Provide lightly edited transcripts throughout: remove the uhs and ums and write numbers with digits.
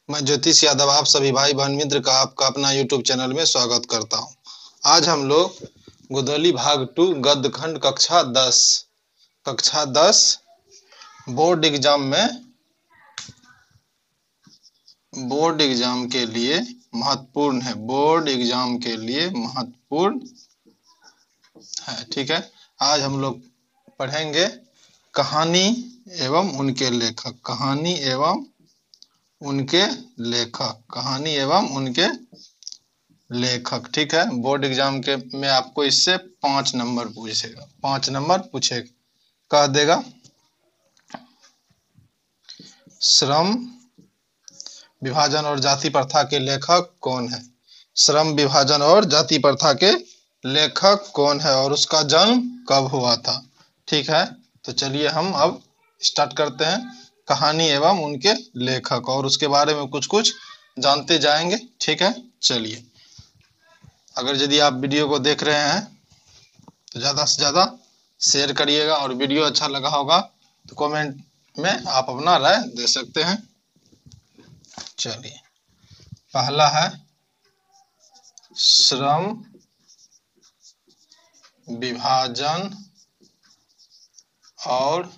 मैं ज्योतिष यादव आप सभी भाई बहन मित्र का आपका अपना यूट्यूब चैनल में स्वागत करता हूं। आज हम लोग गोदवली भाग 2 गद्य खंड कक्षा 10 बोर्ड एग्जाम के लिए महत्वपूर्ण है। बोर्ड एग्जाम के लिए महत्वपूर्ण है। ठीक है, आज हम लोग पढ़ेंगे कहानी एवं उनके लेखक। कहानी एवं उनके लेखक। ठीक है, बोर्ड एग्जाम के में आपको इससे 5 नंबर पूछेगा। 5 नंबर पूछेगा, कह देगा श्रम विभाजन और जाति प्रथा के लेखक कौन है। श्रम विभाजन और जाति प्रथा के लेखक कौन है और उसका जन्म कब हुआ था। ठीक है, तो चलिए हम अब स्टार्ट करते हैं कहानी एवं उनके लेखक, और उसके बारे में कुछ कुछ जानते जाएंगे। ठीक है, चलिए। अगर यदि आप वीडियो को देख रहे हैं तो ज़्यादा से ज़्यादा शेयर करिएगा, और वीडियो अच्छा लगा होगा तो कमेंट में आप अपना राय दे सकते हैं। चलिए, पहला है श्रम विभाजन और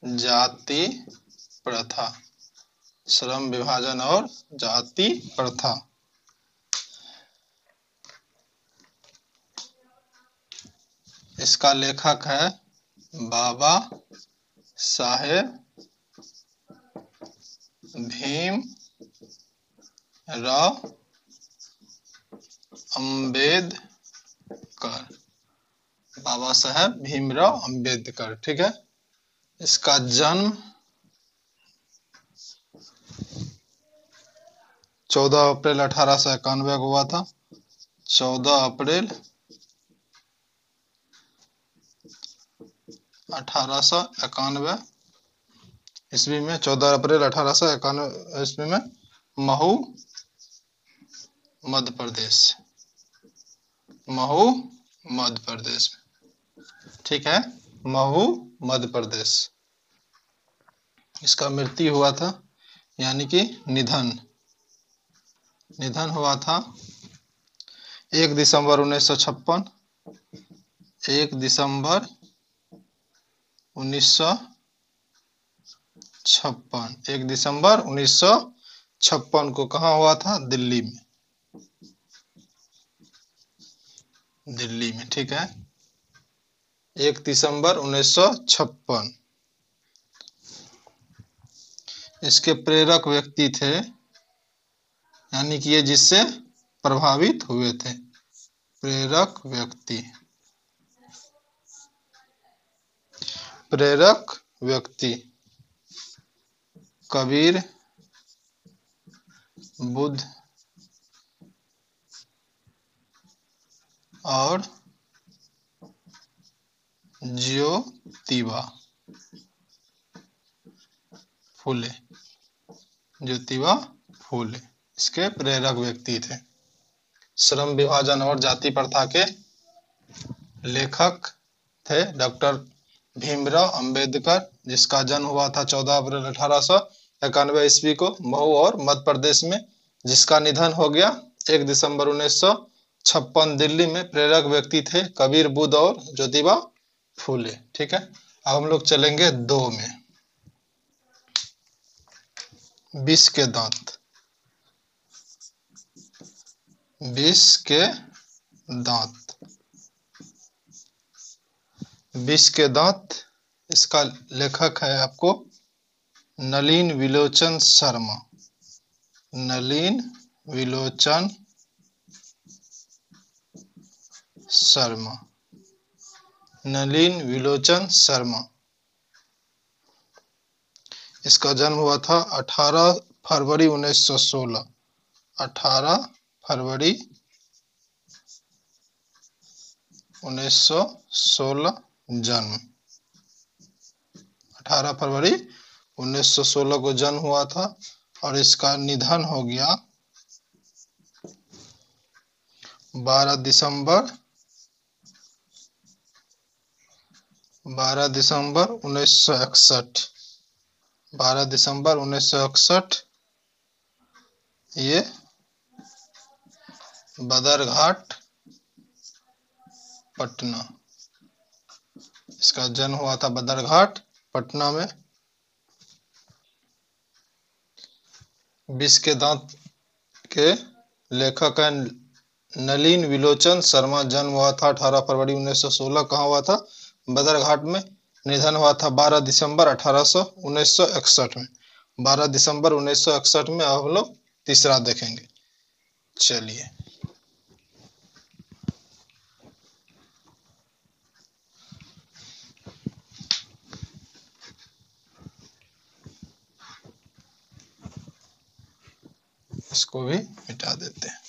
जाति प्रथा। श्रम विभाजन और जाति प्रथा। इसका लेखक है बाबा साहेब भीमराव अंबेडकर। बाबा साहेब भीमराव अंबेडकर। ठीक है, इसका जन्म 14 अप्रैल 1891 को हुआ था। 14 अप्रैल 1891 ईस्वी में, 14 अप्रैल 1891 ईस्वी में महू मध्य प्रदेश में। ठीक है, महू मध्य प्रदेश। इसका मृत्यु हुआ था, यानी कि निधन हुआ था 1 दिसंबर 1956। 1 दिसंबर 1956। 1 दिसंबर 1956 को कहाँ हुआ था? दिल्ली में। ठीक है, 1 दिसंबर 1956। इसके प्रेरक व्यक्ति थे, यानी कि ये जिससे प्रभावित हुए थे। प्रेरक व्यक्ति कबीर, बुद्ध और ज्योतिबा फूले। इसके प्रेरक व्यक्ति थे। श्रम विभाजन और जाति प्रथा के लेखक थे डॉक्टर भीमराव अंबेडकर, जिसका जन्म हुआ था 14 अप्रैल 1891 ईस्वी को महू और मध्य प्रदेश में, जिसका निधन हो गया 1 दिसंबर 1956 दिल्ली में। प्रेरक व्यक्ति थे कबीर, बुद्ध और ज्योतिबा फूले। ठीक है, अब हम लोग चलेंगे 2 में। विष के दांत। विष के दांत। इसका लेखक है आपको नलिन विलोचन शर्मा। नलिन विलोचन शर्मा। इसका जन्म हुआ था 18 फरवरी 1916। 18 फरवरी 1916 जन्म। 18 फरवरी 1916 को जन्म हुआ था, और इसका निधन हो गया 12 दिसंबर 1961। 12 दिसंबर 1961 ये बदरघाट पटना, इसका जन्म हुआ था बदरघाट पटना में। विष के दांत के लेखक है नलिन विलोचन शर्मा। जन्म हुआ था 18 फरवरी 1916। कहाँ हुआ था? बदरघाट में। निधन हुआ था 12 दिसंबर 1961 में। 12 दिसंबर 1961 में। अब हम लोग तीसरा देखेंगे। चलिए, इसको भी मिटा देते हैं।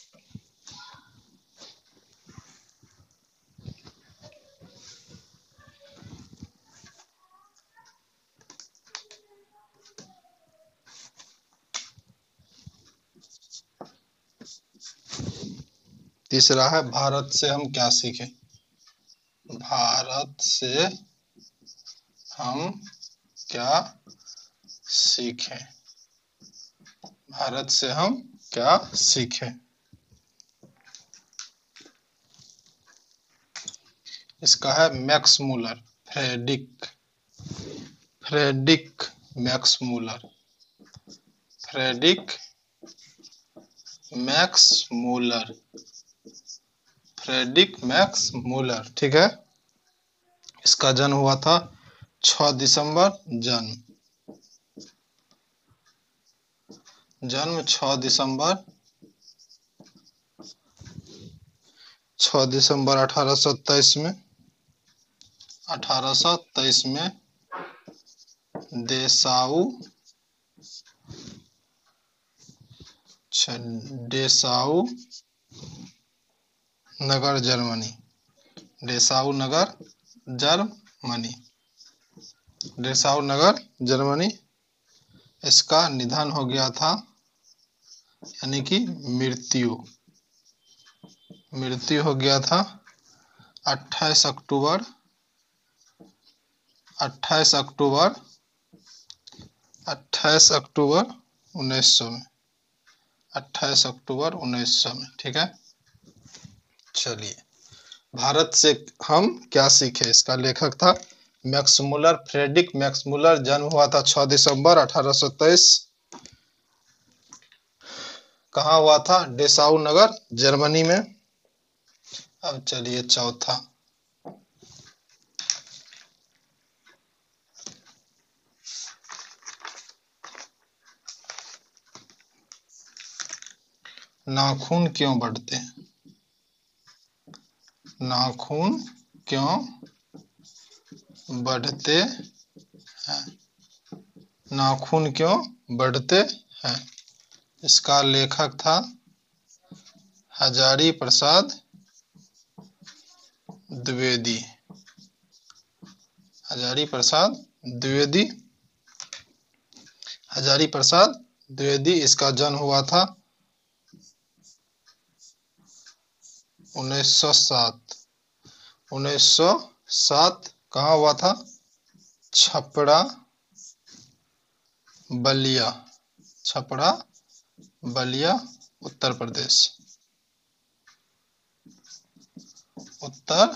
तीसरा है भारत से हम क्या सीखें। भारत से हम क्या सीखें। भारत से हम क्या सीखें। इसका है Max Muller. Friedrich Max Muller. Friedrich Max Muller. Friedrich Max Muller, ठीक है। इसका जन्म हुआ था 6 दिसंबर। जन्म 6 दिसंबर 1823 में। 1823 में डेसाऊ नगर जर्मनी। डेसाऊ नगर जर्मनी। डेसाऊ नगर जर्मनी। इसका निधन हो गया था, यानी कि मृत्यु हो गया था 28 अक्टूबर 1900 में। 28 अक्टूबर 1900 में, ठीक है। चलिए, भारत से हम क्या सीखे। इसका लेखक था Max Muller. Friedrich Max Muller. जन्म हुआ था 6 दिसंबर 1823। कहाँ हुआ था? डेसाऊ नगर जर्मनी में। अब चलिए चौथा। नाखून क्यों बढ़ते हैं? नाखून क्यों बढ़ते हैं? नाखून क्यों बढ़ते हैं? इसका लेखक था हजारी प्रसाद द्विवेदी। हजारी प्रसाद द्विवेदी। हजारी प्रसाद द्विवेदी। इसका जन्म हुआ था 1907। 1907। कहाँ हुआ था? छपरा बलिया। छपरा बलिया उत्तर प्रदेश। उत्तर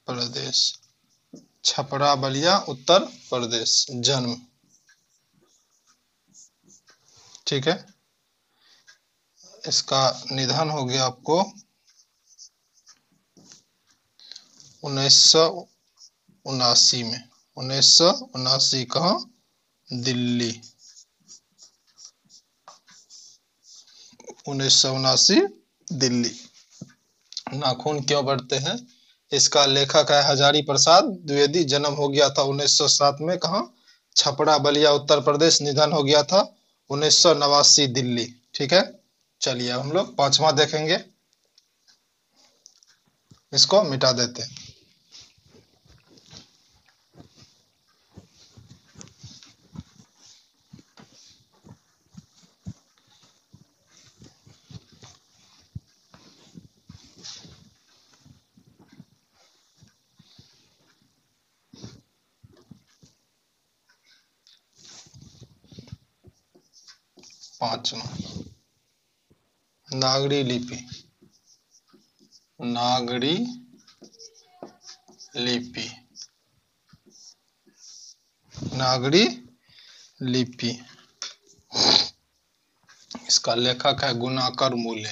प्रदेश। छपरा बलिया उत्तर प्रदेश जन्म, ठीक है। इसका निधन हो गया आपको 1979 में। 1979। कहाँ? दिल्ली। 1979 दिल्ली। नाखून क्यों बढ़ते हैं? इसका लेखक है हजारी प्रसाद द्विवेदी। जन्म हो गया था 1907 में। कहाँ? छपरा बलिया उत्तर प्रदेश। निधन हो गया था 1989 दिल्ली, ठीक है। चलिए, हम लोग पांचवा देखेंगे। इसको मिटा देते हैं। पांचवा नागरी लिपि। नागरी लिपि। नागरी लिपि। इसका लेखक है गुणाकर मूले।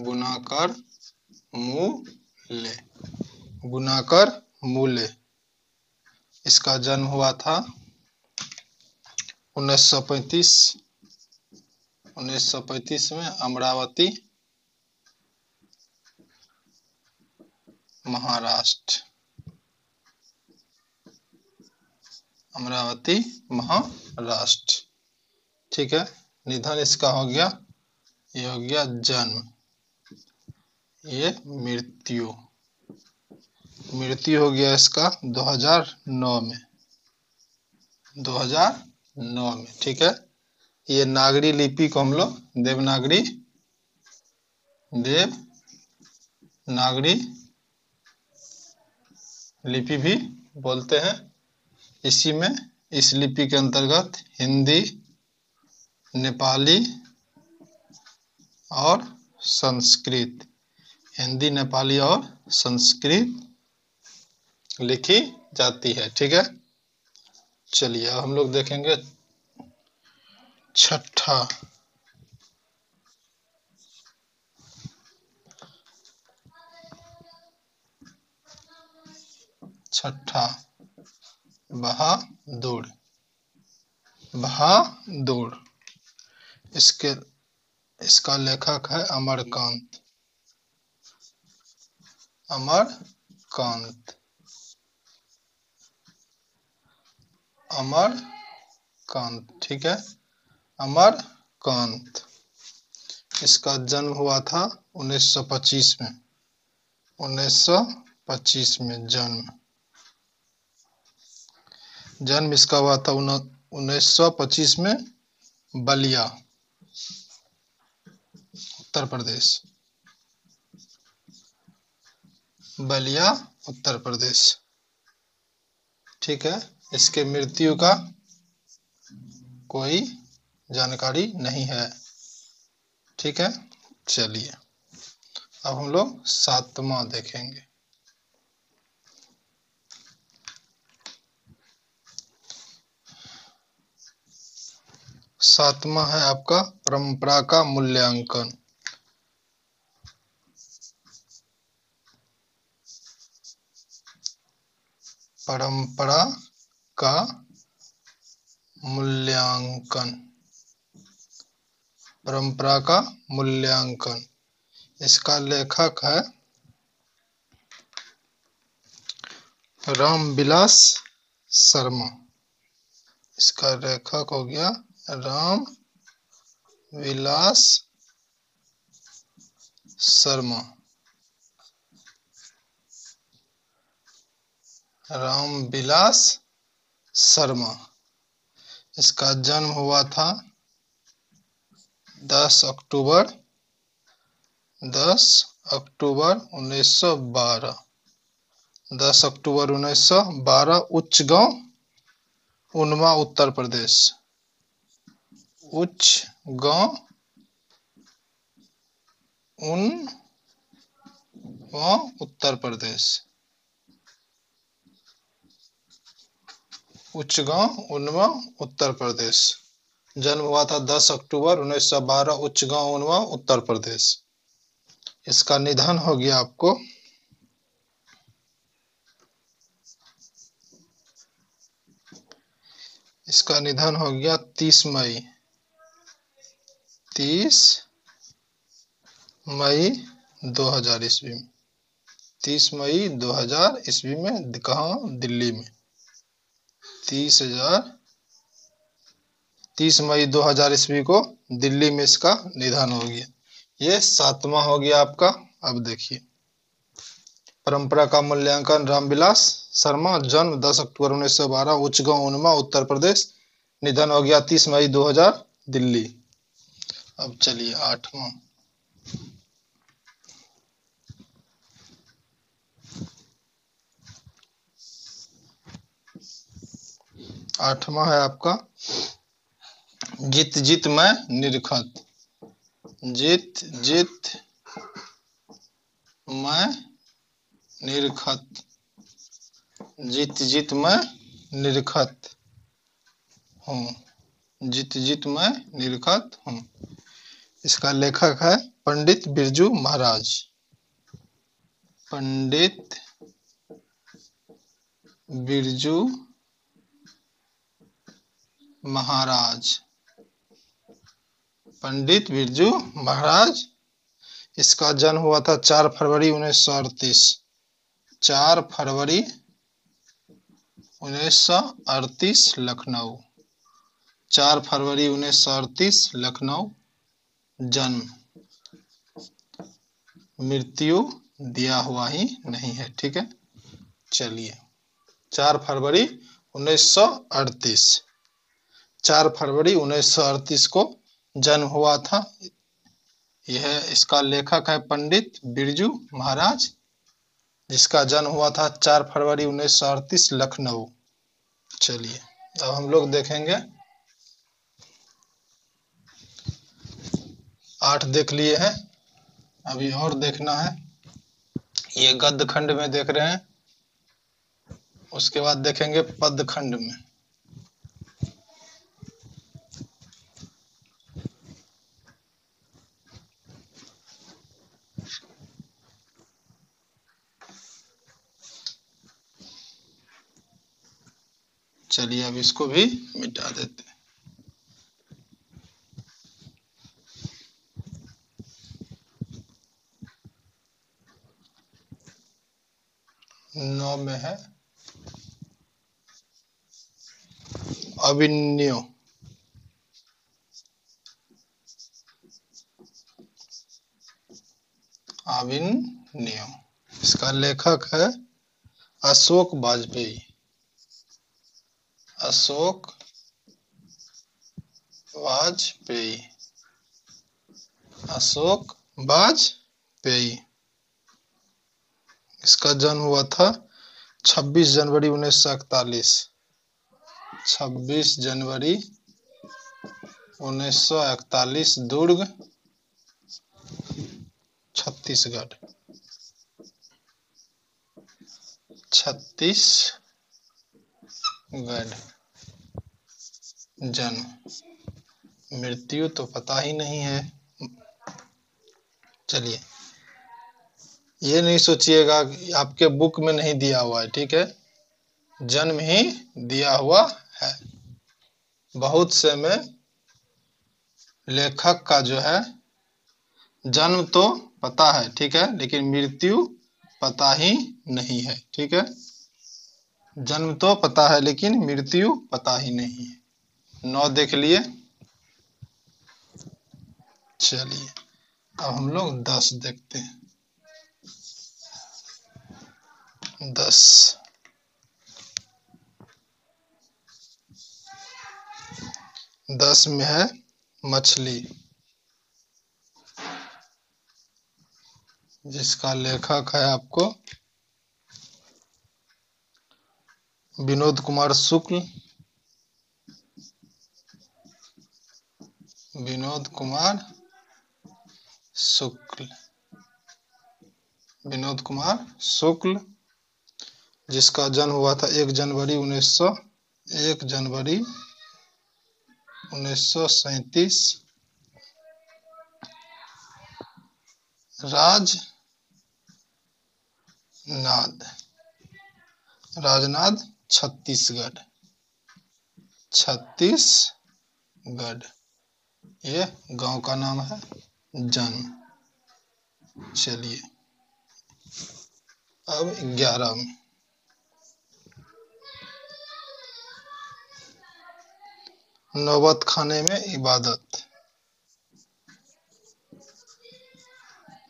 गुणाकर मूले। गुणाकर मूले। इसका जन्म हुआ था 1935। 1935 में अमरावती, महाराष्ट्र। अमरावती, महाराष्ट्र। ठीक है। निधन इसका हो गया, ये हो गया जन्म, ये मृत्यु। मृत्यु हो गया इसका 2009 में। 2009 में। ठीक है। ये नागरी लिपि को हम लोग देवनागरी लिपि भी बोलते हैं। इसी में, इस लिपि के अंतर्गत हिंदी, नेपाली और संस्कृत, हिंदी, नेपाली और संस्कृत लिखी जाती है। ठीक है। चलिए अब हम लोग देखेंगे छठा। छठा बहादुर। बहादुर। इसका लेखक है अमरकांत। अमरकांत। अमरकांत। ठीक है। अमरकांत। इसका जन्म हुआ था 1925 में। 1925 में जन्म इसका हुआ था 1925 में बलिया, उत्तर प्रदेश। बलिया, उत्तर प्रदेश। ठीक है। इसके मृत्यु का कोई जानकारी नहीं है। ठीक है। चलिए अब हम लोग सातवां देखेंगे। सातवां है आपका परंपरा का मूल्यांकन। परंपरा का मूल्यांकन। परंपरा का मूल्यांकन। इसका लेखक है रामविलास शर्मा। इसका लेखक हो गया रामविलास शर्मा। रामविलास शर्मा। इसका जन्म हुआ था 10 अक्टूबर 1912। 10 अक्टूबर 1912। उच्चगांव, उनवा, उत्तर प्रदेश। उच्चगांव, उनवा, उत्तर प्रदेश। उच्चगांव, उनवा, उत्तर प्रदेश। जन्म हुआ था 10 अक्टूबर 1912। उच्चगांव, उनवा, उत्तर प्रदेश। इसका निधन हो गया आपको इसका निधन हो गया 30 मई 2000 ईस्वी में। 30 मई 2000 ईस्वी में। कहाँ? दिल्ली में। 30 मई 2000 ईस्वी को दिल्ली में इसका निधन हो गया। ये सातवां हो गया आपका। अब देखिए परंपरा का मूल्यांकन रामविलास शर्मा। जन्म 10 अक्टूबर 1912। उच्चगांव, उनवा, उत्तर प्रदेश। निधन हो गया 30 मई 2000 दिल्ली। अब चलिए आठवां। आठवां है आपका जित जित मैं निरखत, जित जित मैं निरखत, जित जित मैं निरखत हूँ, जित जित मैं निरखत हूँ। इसका लेखक है पंडित बिरजू महाराज। पंडित बिरजू महाराज, पंडित बिरजू महाराज। इसका जन्म हुआ था 4 फरवरी 1938, 4 फरवरी 1938 लखनऊ, 4 फरवरी 1938 लखनऊ जन्म। मृत्यु दिया हुआ ही नहीं है, ठीक है। चलिए 4 फरवरी 1938, 4 फरवरी 1938 को जन्म हुआ था। यह इसका लेखक है पंडित बिरजू महाराज, जिसका जन्म हुआ था 4 फरवरी 1938 लखनऊ। चलिए अब हम लोग देखेंगे, 8 देख लिए हैं, अभी और देखना है। ये गद्य खंड में देख रहे हैं, उसके बाद देखेंगे पद्य खंड में। चलिए अब इसको भी मिटा देते हैं। 9 में है अभिनयो, अभिनयो। इसका लेखक है अशोक वाजपेयी, अशोक वाजपेयी, अशोक वाजपेयी। इसका जन्म हुआ था 26 जनवरी 1941, 26 जनवरी 1941 दुर्ग छत्तीसगढ़, छत्तीसगढ़ जन्म। मृत्यु तो पता ही नहीं है। चलिए ये नहीं सोचिएगा कि आपके बुक में नहीं दिया हुआ है, ठीक है, जन्म ही दिया हुआ है। बहुत से में लेखक का जो है जन्म तो पता है, ठीक है, लेकिन मृत्यु पता ही नहीं है, ठीक है। जन्म तो पता है लेकिन मृत्यु पता ही नहीं है। 9 देख लिए। चलिए अब हम लोग 10 देखते हैं। 10 में है मछली, जिसका लेखक है आपको विनोद कुमार शुक्ल, विनोद कुमार शुक्ल, विनोद कुमार शुक्ल, जिसका जन्म हुआ था 1 जनवरी 1937 राजनांद छत्तीसगढ़, छत्तीसगढ़ ये गांव का नाम है। जन्म। चलिए अब 11 में नौबत खाने में इबादत,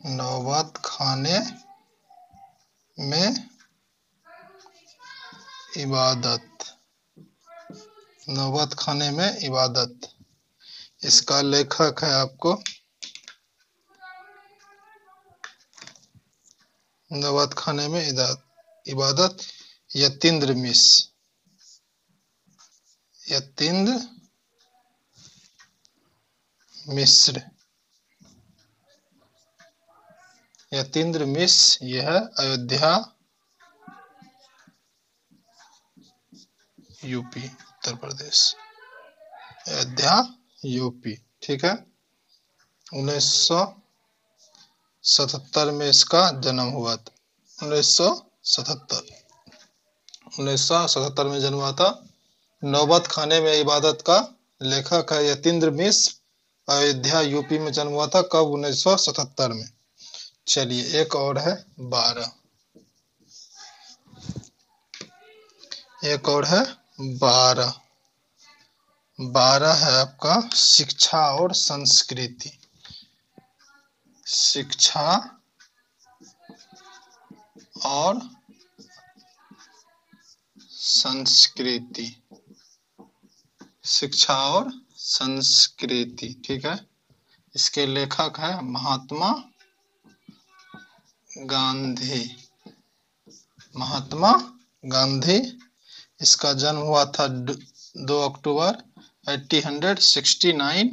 नौबत खाने में इबादत, नौबत खाने में इबादत। इसका लेखक है आपको नौबत खाने में इबादत यतीन्द्र मिश्र, यतीन्द्र मिश्र, यतीन्द्र मिश्र, यह है अयोध्या यूपी उत्तर प्रदेश, अयोध्या यूपी। ठीक है, 1977 में इसका जन्म हुआ था। 1977 में जन्म हुआ था। नौबत खाने में इबादत का लेखक है यतीन्द्र मिश्र। अयोध्या यूपी में जन्म हुआ था कब? 1977 में। चलिए एक और है 12। एक और है 12। 12 है आपका शिक्षा और संस्कृति। शिक्षा और संस्कृति, शिक्षा और संस्कृति। ठीक है, इसके लेखक है महात्मा गांधी। महात्मा गांधी। इसका जन्म हुआ था 2 अक्टूबर 1869।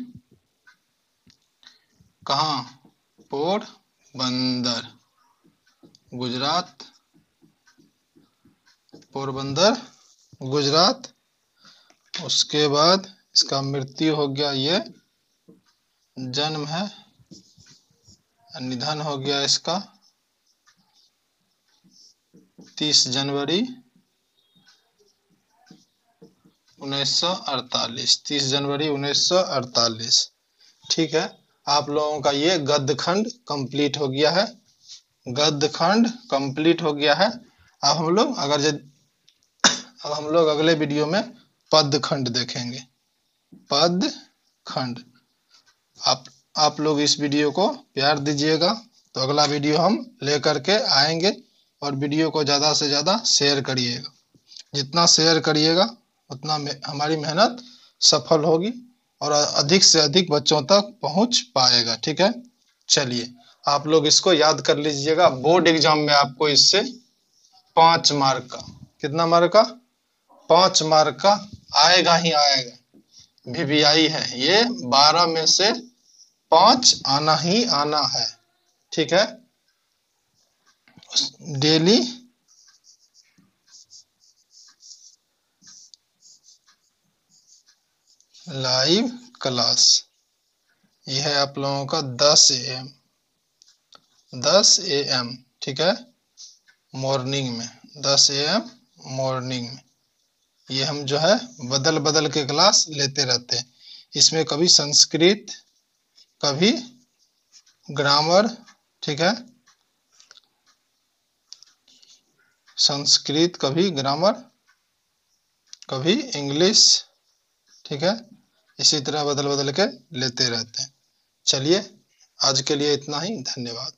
कहाँ? पोरबंदर, गुजरात। पोरबंदर, गुजरात। उसके बाद इसका मृत्यु हो गया, ये जन्म है, निधन हो गया इसका 30 जनवरी 1948। 30 जनवरी 1948। ठीक है, आप लोगों का ये गद्य खंड कंप्लीट हो गया है। गद्य खंड कंप्लीट हो गया है। अब हम लोग अगले वीडियो में पद्य खंड देखेंगे। पद्य खंड। आप लोग इस वीडियो को प्यार दीजिएगा, तो अगला वीडियो हम लेकर के आएंगे। और वीडियो को ज्यादा से ज्यादा शेयर करिएगा। जितना शेयर करिएगा उतना हमारी मेहनत सफल होगी और अधिक से अधिक बच्चों तक पहुंच पाएगा। ठीक है, चलिए आप लोग इसको याद कर लीजिएगा। बोर्ड एग्जाम में आपको इससे 5 मार्क का, कितना मार्क का? 5 मार्क का आएगा ही आएगा। VVI है ये, 12 में से 5 आना ही आना है। ठीक है, डेली लाइव क्लास, यह है आप लोगों का 10 AM। 10 AM, ठीक है, मॉर्निंग में 10 AM मॉर्निंग में। ये हम जो है बदल बदल के क्लास लेते रहते हैं। इसमें कभी संस्कृत, कभी ग्रामर, ठीक है, संस्कृत, कभी ग्रामर, कभी इंग्लिश। ठीक है, इसी तरह बदल बदल के लेते रहते हैं। चलिए आज के लिए इतना ही, धन्यवाद।